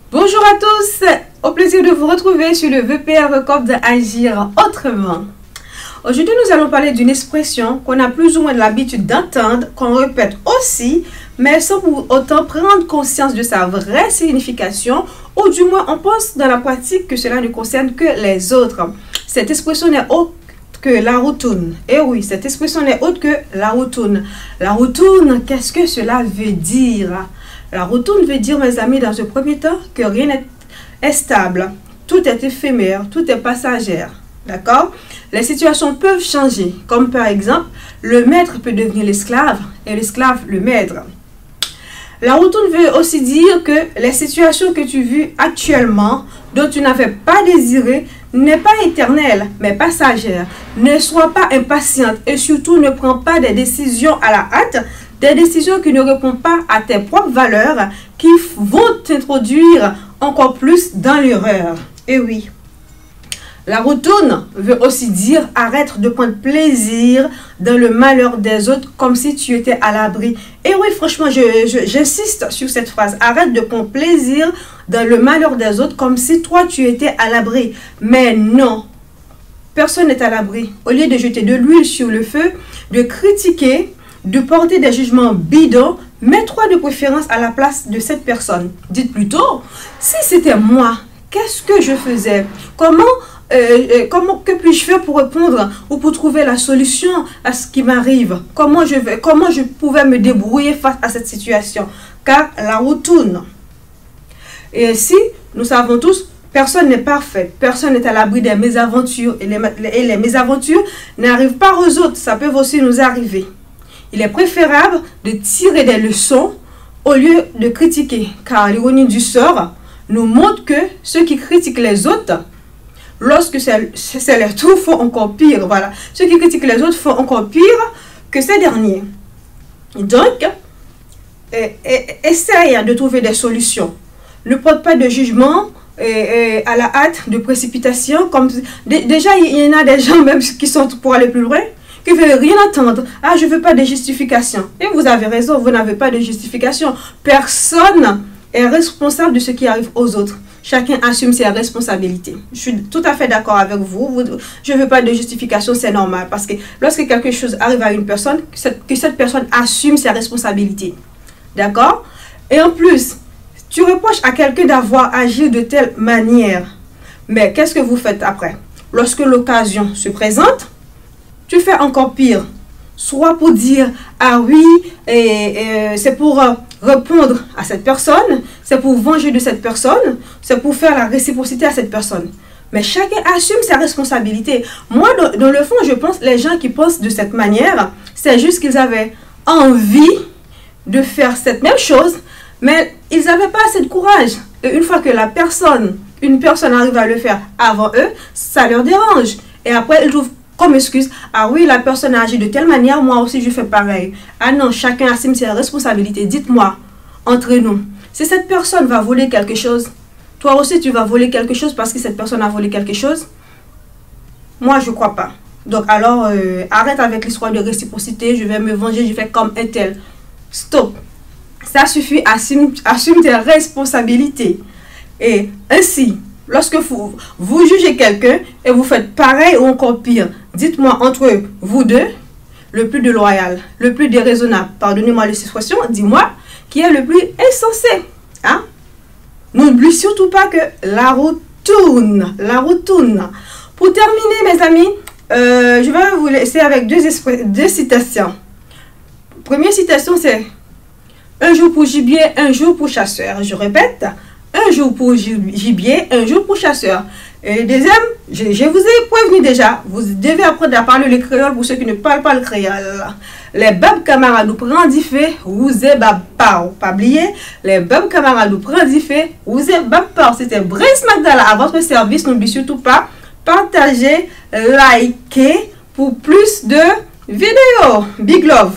Bonjour à tous, au plaisir de vous retrouver sur le VPR Records d'Agir Autrement. Aujourd'hui, nous allons parler d'une expression qu'on a plus ou moins l'habitude d'entendre, qu'on répète aussi, mais sans pour autant prendre conscience de sa vraie signification, ou du moins on pense dans la pratique que cela ne concerne que les autres. Cette expression n'est autre que la routine. Et oui, cette expression n'est autre que la routine. La routine, qu'est-ce que cela veut dire? La routine veut dire, mes amis, dans un premier temps, que rien n'est stable. Tout est éphémère, tout est passager. D'accord? Les situations peuvent changer. Comme par exemple, le maître peut devenir l'esclave et l'esclave le maître. La routine veut aussi dire que les situations que tu vis actuellement, dont tu n'avais pas désiré, n'est pas éternelle, mais passagère. Ne sois pas impatiente et surtout ne prends pas des décisions à la hâte, des décisions qui ne répondent pas à tes propres valeurs, qui vont t'introduire encore plus dans l'erreur. Et oui. La routine veut aussi dire arrête de prendre plaisir dans le malheur des autres comme si tu étais à l'abri. Et oui, franchement, j'insiste sur cette phrase. Arrête de prendre plaisir dans le malheur des autres comme si toi tu étais à l'abri. Mais non, personne n'est à l'abri. Au lieu de jeter de l'huile sur le feu, de critiquer, de porter des jugements bidons, mets-toi de préférence à la place de cette personne. Dites plutôt, si c'était moi, qu'est-ce que je faisais? Que puis-je faire pour répondre ou pour trouver la solution à ce qui m'arrive? Comment je pouvais me débrouiller face à cette situation? Car la routine. Et ainsi, nous savons tous, personne n'est parfait. Personne n'est à l'abri des mésaventures. Et les mésaventures n'arrivent pas aux autres. Ça peut aussi nous arriver. Il est préférable de tirer des leçons au lieu de critiquer. Car l'ironie du sort nous montre que ceux qui critiquent les autres, lorsque c'est leur tour, font encore pire. Voilà. Ceux qui critiquent les autres font encore pire que ces derniers. Donc, essaye de trouver des solutions. Ne porte pas de jugement à la hâte, de précipitation. Déjà, il y en a des gens même qui sont pour aller plus loin, qui ne veulent rien entendre. Ah, je ne veux pas de justification. Et vous avez raison, vous n'avez pas de justification. Personne est responsable de ce qui arrive aux autres. Chacun assume ses responsabilités. Je suis tout à fait d'accord avec vous. Je ne veux pas de justification, c'est normal. Parce que lorsque quelque chose arrive à une personne, que cette personne assume ses responsabilités. D'accord? Et en plus, tu reproches à quelqu'un d'avoir agi de telle manière. Mais qu'est-ce que vous faites après? Lorsque l'occasion se présente, tu fais encore pire. Soit pour dire, ah oui, c'est pour répondre à cette personne, c'est pour venger de cette personne, c'est pour faire la réciprocité à cette personne. Mais chacun assume sa responsabilité. Moi, dans le fond, je pense, les gens qui pensent de cette manière, c'est juste qu'ils avaient envie de faire cette même chose, mais ils n'avaient pas assez de courage. Et une fois que une personne arrive à le faire avant eux, ça leur dérange. Et après, ils trouvent comme excuse, ah oui, la personne a agi de telle manière, moi aussi je fais pareil. Ah non, chacun assume ses responsabilités. Dites-moi, entre nous, si cette personne va voler quelque chose, toi aussi tu vas voler quelque chose parce que cette personne a volé quelque chose? Moi, je ne crois pas. Donc alors, arrête avec l'histoire de réciprocité, je vais me venger, je fais comme un tel. Stop. Ça suffit, assume tes responsabilités. Et ainsi, lorsque vous jugez quelqu'un et vous faites pareil ou encore pire, dites-moi entre vous deux, le plus déloyal, le plus déraisonnable, pardonnez-moi l'expression, dis-moi, qui est le plus insensé. Hein? N'oublie surtout pas que la routine. Pour terminer, mes amis, je vais vous laisser avec deux citations. Première citation, c'est « Un jour pour gibier, un jour pour chasseur ». Je répète, un jour pour gibier, un jour pour chasseur. Et deuxième, je vous ai prévenu déjà, vous devez apprendre à parler le créole pour ceux qui ne parlent pas le créole. Les bab camarades nous prennent du fait, vous êtes bab par. Pas oublier, les bab camarades nous prennent du fait, vous êtes bab par. C'était Brice Magdala à votre service. N'oubliez surtout pas, partagez, likez pour plus de vidéos. Big love.